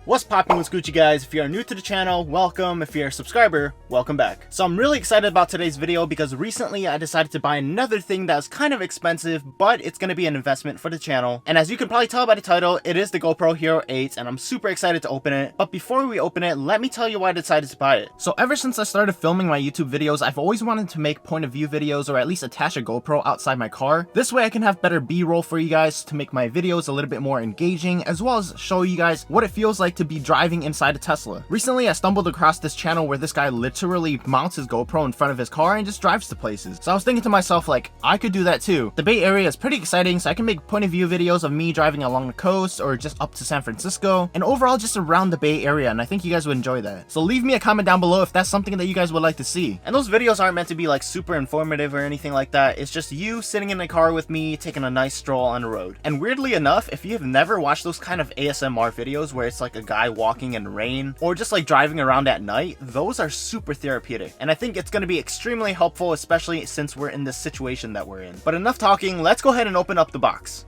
What's poppin' with Gucci, guys? If you're new to the channel, welcome. If you're a subscriber, welcome back. So I'm really excited about today's video because recently I decided to buy another thing that's kind of expensive, but it's going to be an investment for the channel. And as you can probably tell by the title, it is the GoPro HERO 8, and I'm super excited to open it. But before we open it, let me tell you why I decided to buy it. So ever since I started filming my YouTube videos, I've always wanted to make point of view videos, or at least attach a GoPro outside my car. This way I can have better B-roll for you guys to make my videos a little bit more engaging, as well as show you guys what it feels like to be driving inside a Tesla. Recently I stumbled across this channel where this guy literally mounts his GoPro in front of his car and just drives to places. So I was thinking to myself, like, I could do that too. The Bay Area is pretty exciting, so I can make point of view videos of me driving along the coast or just up to San Francisco, and overall just around the Bay Area, and I think you guys would enjoy that. So leave me a comment down below if that's something that you guys would like to see. And those videos aren't meant to be like super informative or anything like that. It's just you sitting in a car with me taking a nice stroll on the road. And weirdly enough, if you have never watched those kind of ASMR videos where it's like a guy walking in rain or just like driving around at night, those are super therapeutic, and I think it's going to be extremely helpful, especially since we're in this situation that we're in. But enough talking, let's go ahead and open up the box.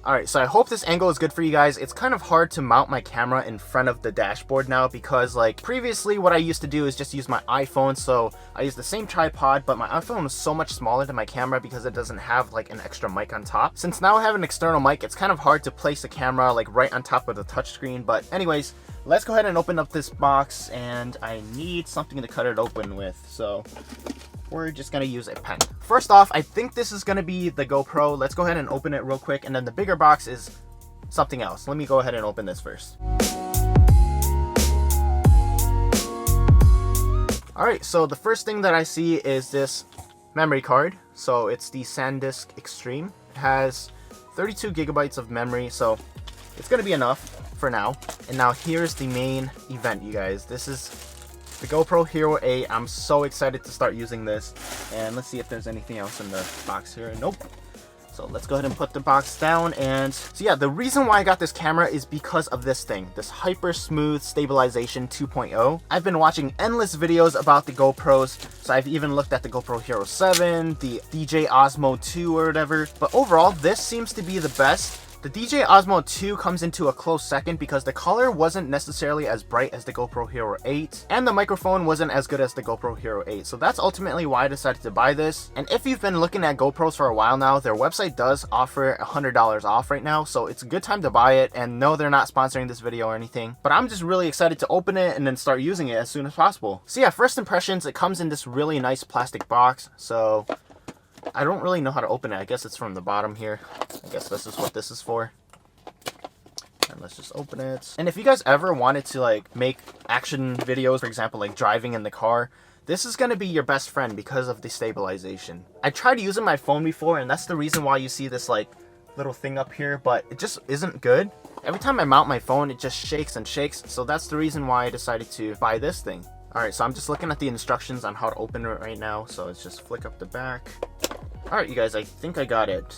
Alright, so I hope this angle is good for you guys. It's kind of hard to mount my camera in front of the dashboard now because, like, previously what I used to do is just use my iPhone. So I use the same tripod, but my iPhone is so much smaller than my camera because it doesn't have like an extra mic on top. Since now I have an external mic, it's kind of hard to place the camera like right on top of the touchscreen. But anyways, let's go ahead and open up this box, and I need something to cut it open with. So we're just gonna use a pen. First off, I think this is gonna be the GoPro. Let's go ahead and open it real quick, and then the bigger box is something else. Let me go ahead and open this first. Alright, so the first thing that I see is this memory card. So it's the SanDisk Extreme. It has 32 gigabytes of memory, so it's gonna be enough for now. And now here's the main event, you guys. This is the GoPro HERO 8. I'm so excited to start using this. And let's see if there's anything else in the box here. Nope. So let's go ahead and put the box down. And so yeah, the reason why I got this camera is because of this thing, this Hyper Smooth Stabilization 2.0. I've been watching endless videos about the GoPros. So I've even looked at the GoPro HERO 7, the DJ Osmo 2 or whatever. But overall, this seems to be the best. The DJ Osmo 2 comes into a close second because the color wasn't necessarily as bright as the GoPro HERO 8, and the microphone wasn't as good as the GoPro HERO 8. So that's ultimately why I decided to buy this. And if you've been looking at GoPros for a while now, their website does offer $100 off right now, so it's a good time to buy it. And no, they're not sponsoring this video or anything, but I'm just really excited to open it and then start using it as soon as possible. So yeah, first impressions, it comes in this really nice plastic box. So I don't really know how to open it. I guess it's from the bottom here. I guess this is what this is for. And let's just open it. And if you guys ever wanted to like make action videos, for example, like driving in the car, this is going to be your best friend because of the stabilization. I tried using my phone before, and that's the reason why you see this like little thing up here, but it just isn't good. Every time I mount my phone, it just shakes and shakes. So that's the reason why I decided to buy this thing. Alright, so I'm just looking at the instructions on how to open it right now. So it's just flick up the back. Alright, you guys, I think I got it.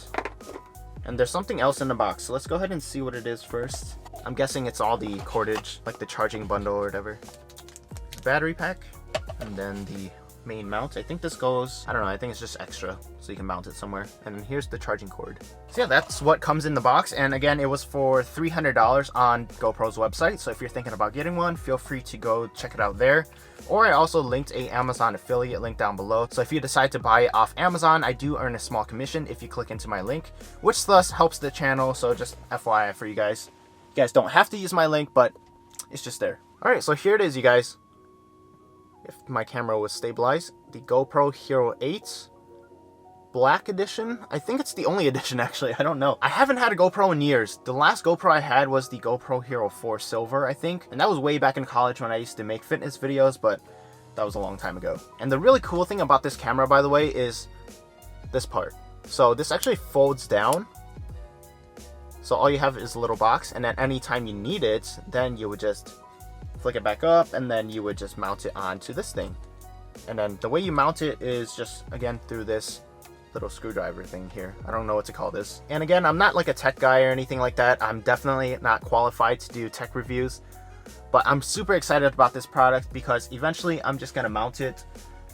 And there's something else in the box, so let's go ahead and see what it is first. I'm guessing it's all the cordage, like the charging bundle or whatever. Battery pack, and then the main mount. I think this goes, I don't know, I think it's just extra, so you can mount it somewhere. And here's the charging cord. So yeah, that's what comes in the box. And again, it was for $300 on GoPro's website. So if you're thinking about getting one, feel free to go check it out there. Or I also linked a Amazon affiliate link down below. So if you decide to buy it off Amazon, I do earn a small commission if you click into my link, which thus helps the channel. So just FYI for you guys. You guys don't have to use my link, but it's just there. Alright, so here it is, you guys. If my camera was stabilized, the GoPro HERO 8 black edition. I think it's the only edition actually, I don't know. I haven't had a GoPro in years. The last GoPro I had was the GoPro HERO 4 Silver, I think. And that was way back in college when I used to make fitness videos, but that was a long time ago. And the really cool thing about this camera, by the way, is this part. So this actually folds down. So all you have is a little box, and at any time you need it, then you would just flick it back up, and then you would just mount it onto this thing. And then the way you mount it is just, again, through this little screwdriver thing here. I don't know what to call this. And again, I'm not like a tech guy or anything like that. I'm definitely not qualified to do tech reviews. But I'm super excited about this product because eventually I'm just gonna mount it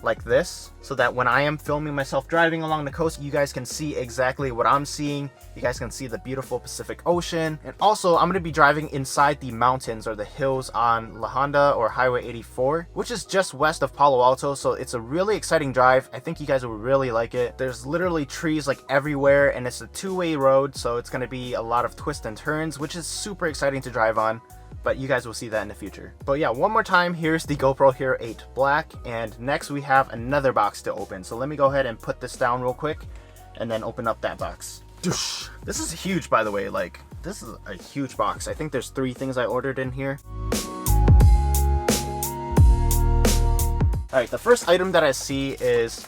like this so that when I am filming myself driving along the coast, you guys can see exactly what I'm seeing. You guys can see the beautiful Pacific Ocean. And also I'm gonna be driving inside the mountains or the hills on La Honda or Highway 84, which is just west of Palo Alto. So it's a really exciting drive. I think you guys will really like it. There's literally trees like everywhere, and it's a two-way road, so it's gonna be a lot of twists and turns, which is super exciting to drive on. But you guys will see that in the future. But yeah, one more time, here's the GoPro HERO 8 Black, and next we have another box to open. So let me go ahead and put this down real quick, and then open up that box. This is huge, by the way. Like, this is a huge box. I think there's 3 things I ordered in here. Alright, the first item that I see is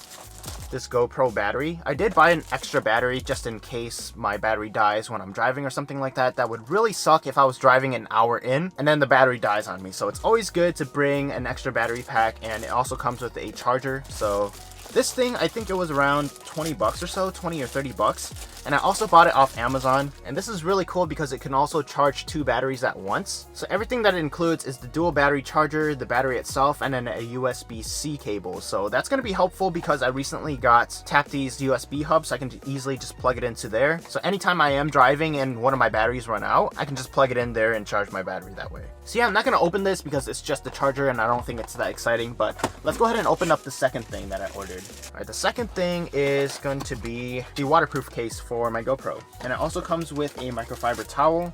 this GoPro battery. I did buy an extra battery just in case my battery dies when I'm driving or something like that. That would really suck if I was driving an hour in and then the battery dies on me. So it's always good to bring an extra battery pack, and it also comes with a charger. So this thing, I think it was around 20 bucks or so, 20 or 30 bucks. And I also bought it off Amazon. And this is really cool because it can also charge 2 batteries at once. So everything that it includes is the dual battery charger, the battery itself, and then a USB-C cable. So that's going to be helpful because I recently got Tapti's USB hub, so I can easily just plug it into there. So anytime I am driving and one of my batteries run out, I can just plug it in there and charge my battery that way. So yeah, I'm not going to open this because it's just the charger and I don't think it's that exciting, but let's go ahead and open up the second thing that I ordered. Alright, the second thing is going to be the waterproof case for my GoPro. And it also comes with a microfiber towel,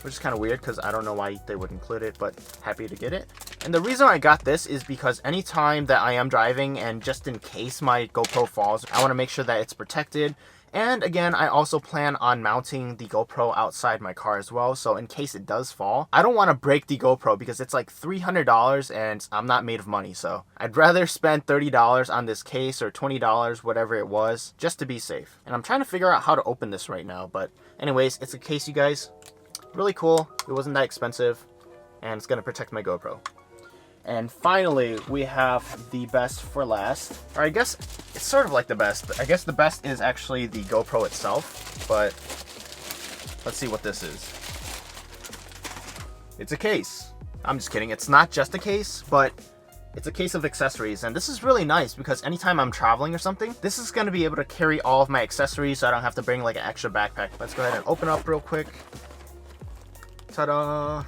which is kind of weird because I don't know why they would include it, but happy to get it. And the reason I got this is because anytime that I am driving and just in case my GoPro falls, I want to make sure that it's protected. And again, I also plan on mounting the GoPro outside my car as well, so in case it does fall, I don't want to break the GoPro because it's like $300 and I'm not made of money, so I'd rather spend $30 on this case or $20, whatever it was, just to be safe. And I'm trying to figure out how to open this right now, but anyways, it's a case, you guys. Really cool. It wasn't that expensive, and it's going to protect my GoPro. And finally, we have the best for last. Or I guess it's sort of like the best. I guess the best is actually the GoPro itself, but let's see what this is. It's a case. I'm just kidding. It's not just a case, but it's a case of accessories. And this is really nice because anytime I'm traveling or something, this is going to be able to carry all of my accessories so I don't have to bring like an extra backpack. Let's go ahead and open up real quick. Ta-da!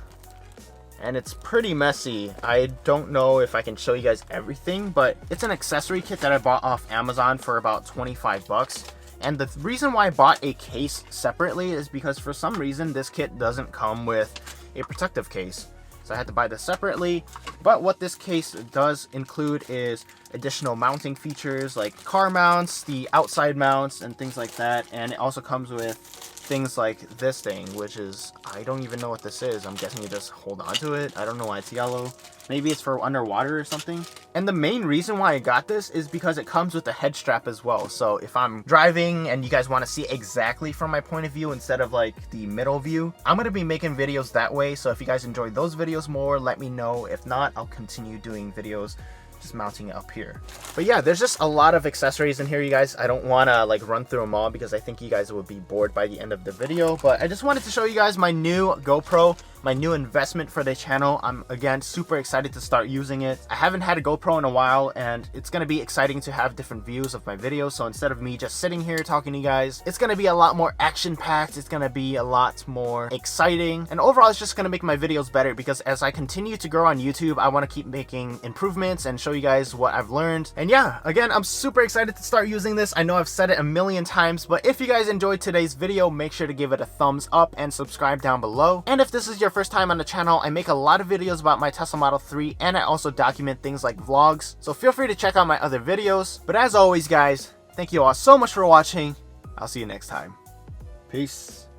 And it's pretty messy. I don't know if I can show you guys everything, but it's an accessory kit that I bought off Amazon for about 25 bucks. And the reason why I bought a case separately is because for some reason this kit doesn't come with a protective case. So I had to buy this separately. But what this case does include is additional mounting features like car mounts, the outside mounts, and things like that. And it also comes with things like this thing, which is, I don't even know what this is. I'm guessing you just hold on to it. I don't know why it's yellow. Maybe it's for underwater or something. And the main reason why I got this is because it comes with a head strap as well. So if I'm driving and you guys want to see exactly from my point of view instead of like the middle view, I'm going to be making videos that way. So if you guys enjoy those videos more, let me know. If not, I'll continue doing videos just mounting it up here. But yeah, there's just a lot of accessories in here, you guys. I don't want to like run through them all because I think you guys will be bored by the end of the video, but I just wanted to show you guys my new GoPro, my new investment for the channel. I'm again super excited to start using it. I haven't had a GoPro in a while, and it's going to be exciting to have different views of my videos. So instead of me just sitting here talking to you guys, it's going to be a lot more action packed. It's going to be a lot more exciting, and overall it's just going to make my videos better because as I continue to grow on YouTube, I want to keep making improvements and show show you guys what I've learned. And yeah, again, I'm super excited to start using this. I know I've said it a million times, but if you guys enjoyed today's video, make sure to give it a thumbs up and subscribe down below. And if this is your first time on the channel, I make a lot of videos about my Tesla Model 3, and I also document things like vlogs, so feel free to check out my other videos. But as always guys, thank you all so much for watching. I'll see you next time. Peace.